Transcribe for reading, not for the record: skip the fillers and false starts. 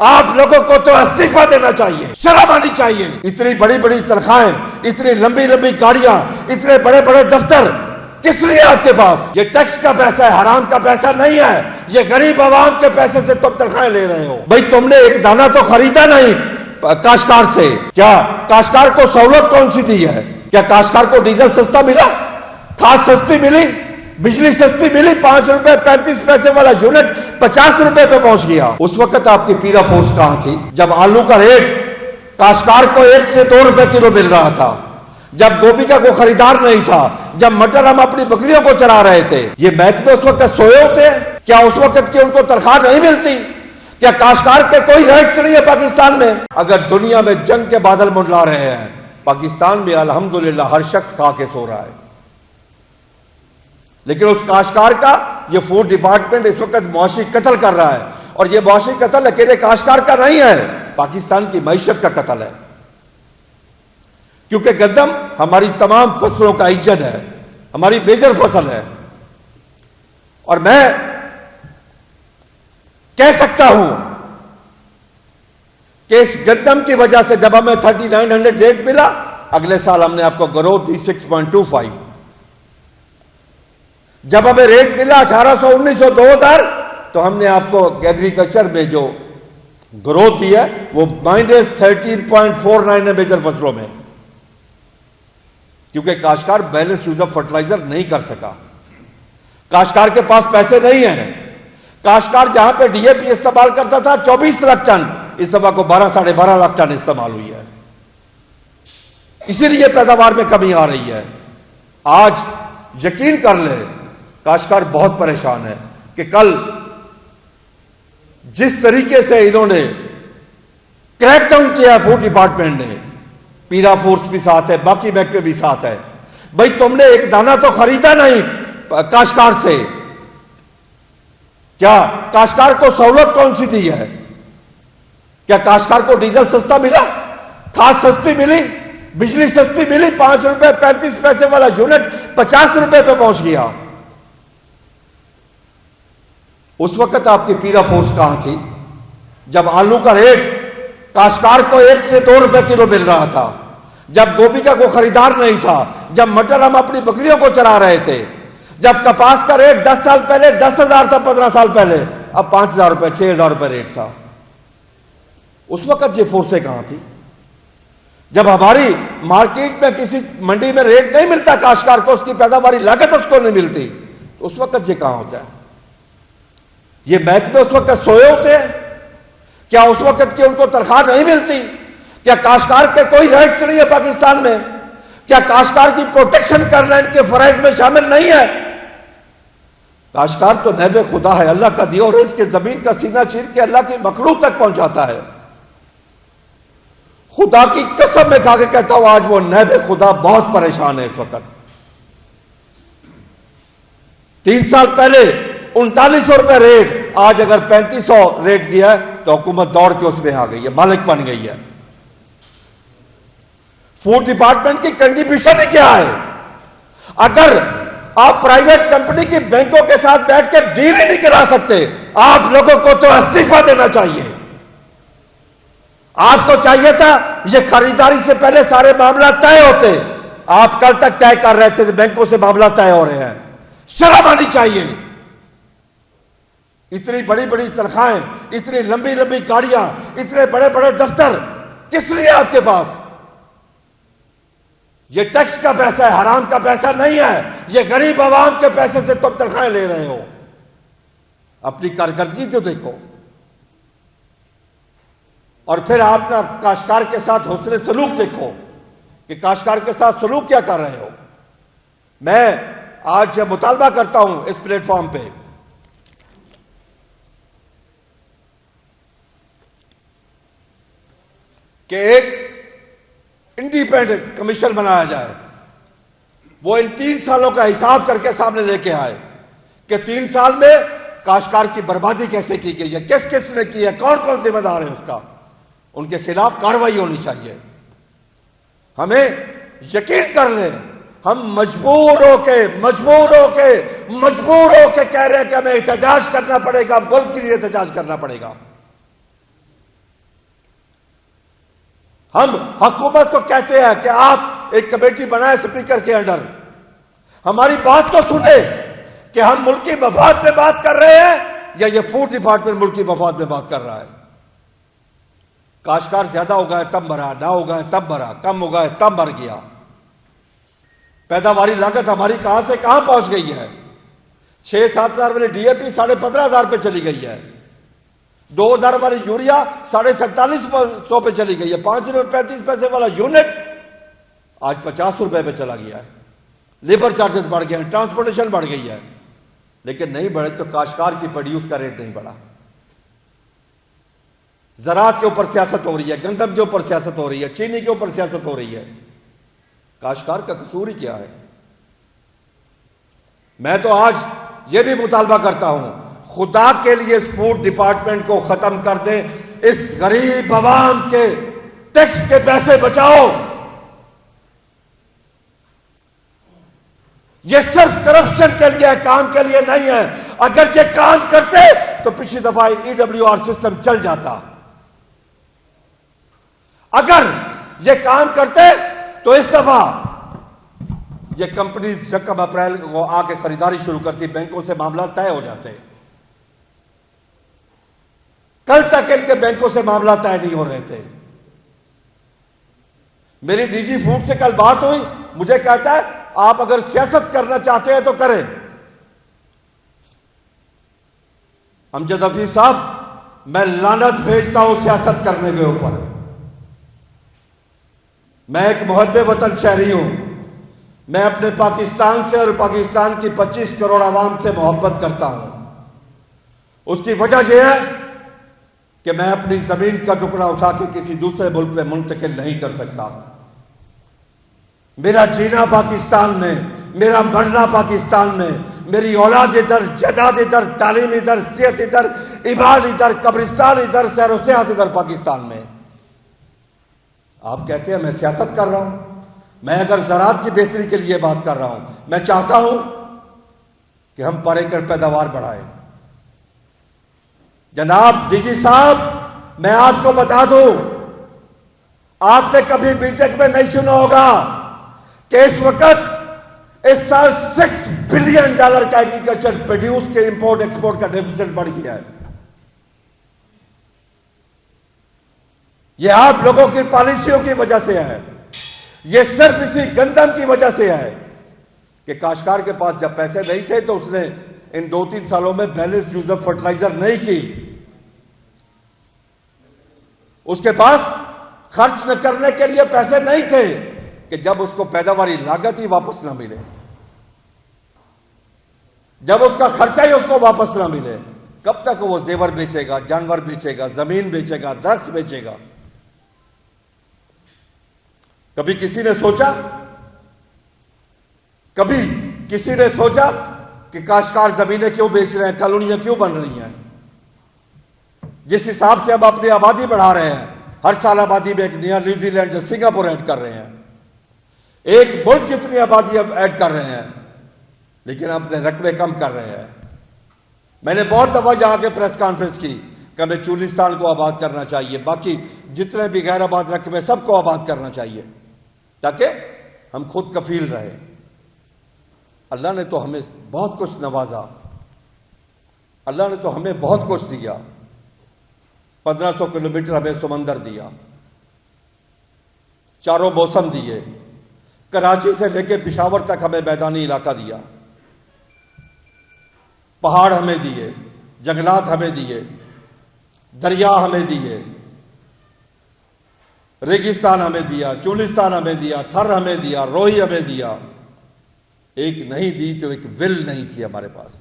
آپ لوگوں کو تو استعفا دینا چاہیے، شرم آنی چاہیے۔ اتنی بڑی بڑی تنخواہیں، اتنی لمبی لمبی گاڑیاں، اتنے بڑے بڑے دفتر کس لیے آپ کے پاس؟ یہ ٹیکس کا پیسہ ہے، حرام کا پیسہ نہیں ہے، یہ غریب عوام کے پیسے سے تم تنخواہیں لے رہے ہو۔ بھئی تم نے ایک دانہ تو خریدا نہیں کاشتکار سے، کیا کاشتکار کو سہولت کون سی دی ہے؟ کیا کاشتکار کو ڈیزل سستا ملا، کھاد سستی ملی، بجلی سستی ملی؟ 5 روپے 35 پیسے والا یونٹ 50 روپے پہ پہنچ گیا۔ اس وقت آپ کی پیرا فورس کہاں تھی جب آلو کا ریٹ کاشتکار کو 1 سے 2 روپے کلو مل رہا تھا، جب گوبھی کا کوئی خریدار نہیں تھا، جب مٹر ہم اپنی بکریوں کو چرا رہے تھے؟ یہ محکمے اس وقت سوئے ہوتے ہیں؟ کیا اس وقت کی ان کو تنخواہ نہیں ملتی؟ کیا کاشتکار کے کوئی رائٹس نہیں ہے پاکستان میں؟ اگر دنیا میں جنگ کے بادل منڈلا رہے ہیں، پاکستان میں الحمدللہ ہر شخص کھا کے سو رہا ہے، لیکن اس کاشتکار کا یہ فوڈ ڈپارٹمنٹ اس وقت معاشی قتل کر رہا ہے، اور یہ معاشی قتل اکیلے کاشتکار کا نہیں ہے، پاکستان کی معیشت کا قتل ہے، کیونکہ گندم ہماری تمام فصلوں کا انجن ہے، ہماری میجر فصل ہے۔ اور میں کہہ سکتا ہوں کہ اس گندم کی وجہ سے جب ہمیں 3900 ریٹ ملا، اگلے سال ہم نے آپ کو گروتھ دی 6.25، جب ہمیں ریٹ ملا 1800 1900 2000 تو ہم نے آپ کو ایگریکلچر میں جو گروتھ دی ہے وہ -13.49 ہے میجر فصلوں میں، کیونکہ کاشتکار بیلنس یوز آف فرٹیلائزر نہیں کر سکا، کاشتکار کے پاس پیسے نہیں ہیں۔ کاشتکار جہاں پہ ڈی اے پی استعمال کرتا تھا 24 لاکھ ٹن، اس دفعہ کو 12-12.5 لاکھ ٹن استعمال ہوئی ہے، اسی لیے پیداوار میں کمی آ رہی ہے۔ آج یقین کر لے کاشتکار بہت پریشان ہے کہ کل جس طریقے سے انہوں نے کریک ڈاؤن کیا ہے فوڈ ڈپارٹمنٹ نے، پیرا فورس بھی ساتھ ہے، باقی محکمے بھی ساتھ ہے۔ بھئی تم نے ایک دانہ تو خریدا نہیں کاشتکار سے، کیا کاشتکار کو سہولت کون سی دی ہے؟ کیا کاشتکار کو ڈیزل سستا ملا، کھاد سستی ملی، بجلی سستی ملی؟ 5 روپے 35 پیسے والا یونٹ 50 روپے پہ پہنچ گیا۔ اس وقت آپ کی پیرا فورس کہاں تھی جب آلو کا ریٹ کاشتکار کو 1 سے 2 روپے کلو مل رہا تھا، جب گوبھی کا کوئی خریدار نہیں تھا، جب مٹر ہم اپنی بکریوں کو چرا رہے تھے، جب کپاس کا ریٹ 10 سال پہلے 10,000 تھا، 15 سال پہلے اب 5,000 روپے 6,000 روپے ریٹ تھا؟ اس وقت یہ فورسیں کہاں تھی جب ہماری مارکیٹ میں کسی منڈی میں ریٹ نہیں ملتا کاشتکار کو، اس کی پیداواری لاگت اس کو نہیں ملتی، تو اس وقت یہ کہاں ہوتا ہے؟ یہ محکمے اس وقت سوئے ہوتے ہیں؟ کیا اس وقت کی ان کو تنخواہ نہیں ملتی؟ کیا کاشتکار کے کوئی رائٹس نہیں ہے پاکستان میں؟ کیا کاشتکار کی پروٹیکشن کرنا ان کے فرائض میں شامل نہیں ہے؟ کاشتکار تو نائب خدا ہے، اللہ کا دیا اور اس کے زمین کا سینہ چیر کے اللہ کی مخلوق تک پہنچاتا ہے۔ خدا کی قسم میں کھا کے کہتا ہوں آج وہ نائب خدا بہت پریشان ہے اس وقت۔ 3 سال پہلے 3900 روپے ریٹ، آج اگر 3500 ریٹ گیا ہے تو حکومت دوڑ کے اس میں آ گئی ہے، مالک بن گئی ہے۔ فوڈ ڈپارٹمنٹ کی کنٹریبیوشن ہی کیا ہے؟ اگر آپ پرائیویٹ کمپنی کی بینکوں کے ساتھ بیٹھ کے ڈیل ہی نہیں کرا سکتے، آپ لوگوں کو تو استعفا دینا چاہیے۔ آپ کو چاہیے تھا یہ خریداری سے پہلے سارے معاملات طے ہوتے، آپ کل تک طے کر رہے تھے بینکوں سے معاملات طے ہو رہے ہیں، شرم آنی چاہیے۔ اتنی بڑی بڑی تنخواہیں، اتنی لمبی لمبی گاڑیاں، اتنے بڑے بڑے دفتر کس لیے آپ کے پاس؟ یہ ٹیکس کا پیسہ ہے، حرام کا پیسہ نہیں ہے، یہ غریب عوام کے پیسے سے تم تنخواہیں لے رہے ہو۔ اپنی کارکردگی تو دیکھو، اور پھر آپ نا کاشتکار کے ساتھ حسن سلوک دیکھو کہ کاشتکار کے ساتھ سلوک کیا کر رہے ہو۔ میں آج یہ مطالبہ کرتا ہوں اس پلیٹ فارم پہ کہ ایک انڈیپینڈنٹ کمیشن بنایا جائے، وہ ان 3 سالوں کا حساب کر کے سامنے لے کے آئے کہ 3 سال میں کاشتکار کی بربادی کیسے کی گئی ہے، کس کس نے کی ہے، کون کون ذمہ دار ہے اس کا، ان کے خلاف کارروائی ہونی چاہیے۔ ہمیں یقین کر لیں، ہم مجبور ہو کے کہہ رہے ہیں کہ ہمیں احتجاج کرنا پڑے گا، ملک کے لیے احتجاج کرنا پڑے گا۔ ہم حکومت کو کہتے ہیں کہ آپ ایک کمیٹی بنائیں اسپیکر کے انڈر، ہماری بات تو سنیں کہ ہم ملکی مفاد میں بات کر رہے ہیں یا یہ فوڈ ڈپارٹمنٹ ملکی مفاد میں بات کر رہا ہے۔ کاشتکار زیادہ ہو گیا تب مرا، نہ ہو گیا تب مرا، کم ہو گیا تب مر گیا۔ پیداواری لاگت ہماری کہاں سے کہاں پہنچ گئی ہے؟ 6-7 ہزار والی ڈی اے پی 15,500 پہ چلی گئی ہے، 2,000 والی یوریا 47,500 پہ چلی گئی ہے، 5 روپے 35 پیسے والا یونٹ آج 50 روپے پہ چلا گیا ہے، لیبر چارجز بڑھ گئے ہیں، ٹرانسپورٹیشن بڑھ گئی ہے، لیکن نہیں بڑھے تو کاشتکار کی پروڈیوس کا ریٹ نہیں بڑھا۔ زراعت کے اوپر سیاست ہو رہی ہے، گندم کے اوپر سیاست ہو رہی ہے، چینی کے اوپر سیاست ہو رہی ہے، کاشتکار کا قصور ہی کیا ہے؟ میں تو آج یہ بھی مطالبہ کرتا ہوں، خدا کے لیے اس فوڈ ڈپارٹمنٹ کو ختم کر دیں، اس غریب عوام کے ٹیکس کے پیسے بچاؤ۔ یہ صرف کرپشن کے لیے کام کے لیے نہیں ہے، اگر یہ کام کرتے تو پچھلی دفعہ EWR سسٹم چل جاتا، اگر یہ کام کرتے تو اس دفعہ یہ کمپنیز 1 اپریل کو آ کے خریداری شروع کرتی، بینکوں سے معاملات طے ہو جاتے۔ کل تک ان کے بینکوں سے معاملات طے نہیں ہو رہے تھے۔ میری ڈی جی فوڈ سے کل بات ہوئی، مجھے کہتا ہے آپ اگر سیاست کرنا چاہتے ہیں تو کریں۔ امجد حفیظ صاحب، میں لعنت بھیجتا ہوں سیاست کرنے کے اوپر۔ میں ایک محب وطن شہری ہوں، میں اپنے پاکستان سے اور پاکستان کی 25 کروڑ عوام سے محبت کرتا ہوں۔ اس کی وجہ یہ ہے کہ میں اپنی زمین کا ٹکڑا اٹھا کے کسی دوسرے ملک میں منتقل نہیں کر سکتا۔ میرا جینا پاکستان میں، میرا مرنا پاکستان میں، میری اولاد ادھر، جائیداد ادھر، تعلیم ادھر، صحت ادھر، عبادت ادھر، قبرستان ادھر، سیر و سیاحت ادھر پاکستان میں۔ آپ کہتے ہیں میں سیاست کر رہا ہوں، میں اگر زراعت کی بہتری کے لیے بات کر رہا ہوں، میں چاہتا ہوں کہ ہم پر ایکڑ پیداوار بڑھائیں۔ جناب ڈی جی صاحب، میں آپ کو بتا دوں، آپ نے کبھی بی ٹیک میں نہیں سنا ہوگا کہ اس وقت اس سال $6 بلین کا ایگریکلچر پروڈیوس کے امپورٹ ایکسپورٹ کا ڈیفیسٹ بڑھ گیا ہے۔ یہ آپ لوگوں کی پالیسیوں کی وجہ سے ہے، یہ صرف اسی گندم کی وجہ سے ہے کہ کاشتکار کے پاس جب پیسے نہیں تھے تو اس نے ان 2-3 سالوں میں بیلنس یوز آف فرٹیلائزر نہیں کی، اس کے پاس خرچ نہ کرنے کے لیے پیسے نہیں تھے کہ جب اس کو پیداواری لاگت ہی واپس نہ ملے، جب اس کا خرچہ ہی اس کو واپس نہ ملے، کب تک وہ زیور بیچے گا، جانور بیچے گا، زمین بیچے گا، درخت بیچے گا؟ کبھی کسی نے سوچا کہ کاشتکار زمینیں کیوں بیچ رہے ہیں، کالونیاں کیوں بن رہی ہیں؟ جس حساب سے ہم اپنی آبادی بڑھا رہے ہیں، ہر سال آبادی میں ایک نیا نیوزی لینڈ یا سنگاپور ایڈ کر رہے ہیں، ایک ملک جتنی آبادی اب ایڈ کر رہے ہیں، لیکن اپنے رقبے کم کر رہے ہیں۔ میں نے بہت دفعہ جہاں کے پریس کانفرنس کی کہ ہمیں چولستان کو آباد کرنا چاہیے، باقی جتنے بھی غیر آباد رقبے سب کو آباد کرنا چاہیے تاکہ ہم خود کفیل رہے۔ اللہ نے تو ہمیں بہت کچھ نوازا، اللہ نے تو ہمیں بہت کچھ دیا، 1500 کلومیٹر ہمیں سمندر دیا، چاروں موسم دیے، کراچی سے لے کے پشاور تک ہمیں میدانی علاقہ دیا، پہاڑ ہمیں دیے، جنگلات ہمیں دیے، دریا ہمیں دیے، ریگستان ہمیں دیا، چولستان ہمیں دیا، تھر ہمیں دیا، روئی ہمیں دیا۔ ایک نہیں دی تو ایک ول نہیں تھی ہمارے پاس۔